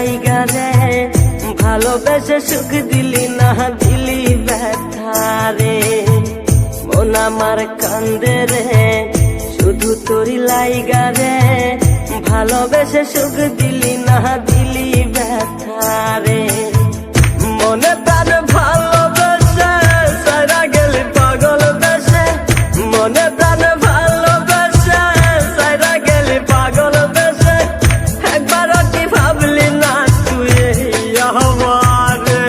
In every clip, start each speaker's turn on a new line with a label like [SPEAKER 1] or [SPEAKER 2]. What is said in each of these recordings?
[SPEAKER 1] লাইগা রে ভালোবেসে সুখ দিলি না দিলি ব্যথা রে মন আমার কান্দে রে শুধু তোরি লাইগা রে ভালোবেসে সুখ দিলি না দিলি ব্যথা রে মনে প্রাণ ভালোবেসে সারা গেলি পাগল বেশে মনে প্রাণ ভালোবেসে সারা গেলি পাগল বেশে একবারও কি ভাবলি না তুই আমারে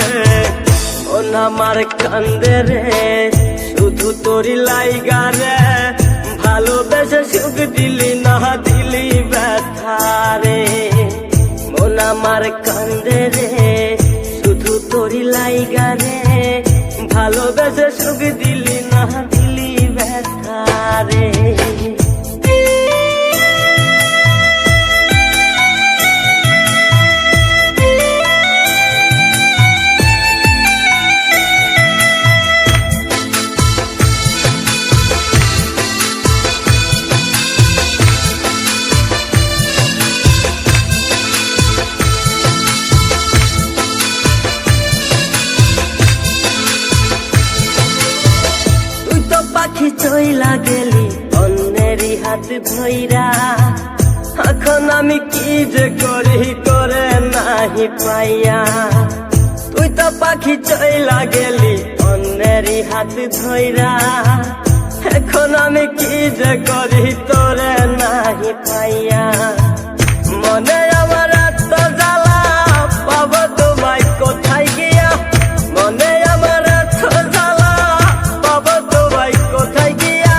[SPEAKER 1] মন আমার কান্দে রে শুধু তোরি লাইগা রে ভালোবেসে সুখ দিলি না দিলি ব্যথা রে মন আমার কান্দে রে শুধু তোরি লাইগা রে ভালোবেসে সুখ দিলি না দিলি ব্যথা রে পাখি চইলা গেলি অন্যেরই হাত ধইরা এখন আমি কি যে করি করে নাহি পাইয়া তুই তো পাখি চইলা গেলি অন্যেরই হাত ধইরা এখন আমি কি যে করি তোরে নাহি পাইয়া মনে আমার এত জ্বালা পাবো তোমায় কোথায় গিয়া মনে আমার এত জ্বালা পাবো তোমায় কোথায় গিয়া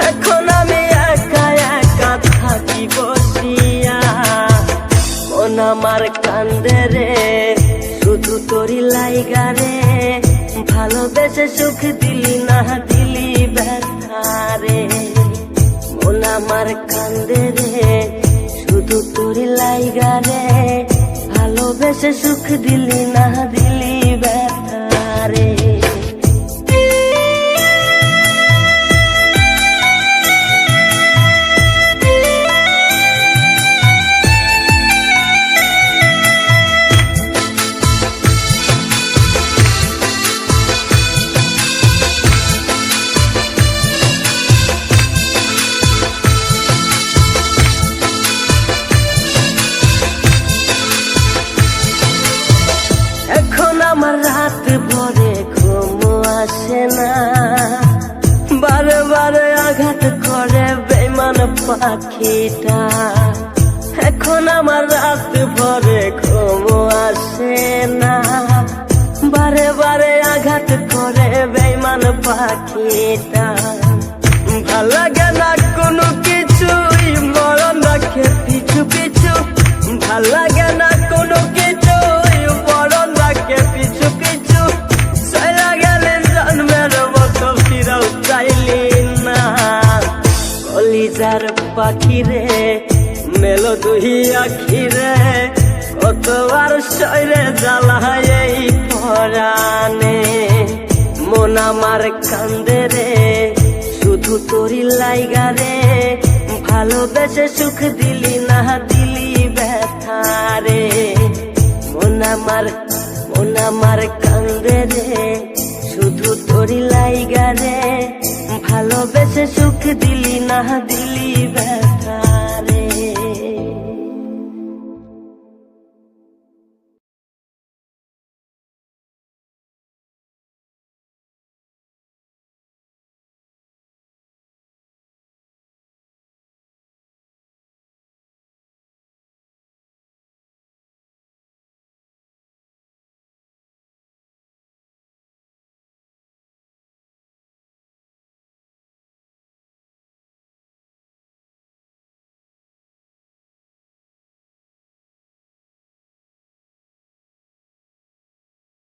[SPEAKER 1] এখন আমি একা একা থাকি বসিয়া মন আমার কান্দে রে শুধু তোরি লাইগা রে ভালোবেসে সুখ দিলি না দিলি ব্যথা রে মন আমার কান্দে রে শুধু তোরি লাইগা রে ভালোবেসে সুখ দিলি না দিলি ব্যথা রে এখন আমার রাত ভরে ঘুম আসে না বারে বারে আঘাত করে বেঈমান পাখিটা এখন আমার রাত ভরে ঘুম আসে না বারে বারে আঘাত করে বেঈমান পাখিটা ভাল লাগে না কোনো কিছুই মরণ রাখে পিছু পিছু ভাল লাগে না কোনো কিছুই মরণ রাখে পিছু পিছু চলা গেলে জন্মের মতো ফিরেও চাইলি না কলিজার পাখি রে মেলো দুই আখি রে কতবার শরীরে জ্বালায় এই পরাণে মন আমার কান্দে রে শুধু তোরি লাইগা রে ভালোবেসে সুখ দিলি না দিলি ব্যথা রে মন আমার কান্দে রে শুধু তোরি লাইগা রে ভালোবেসে সুখ দিলি না দিলি ব্যথা রে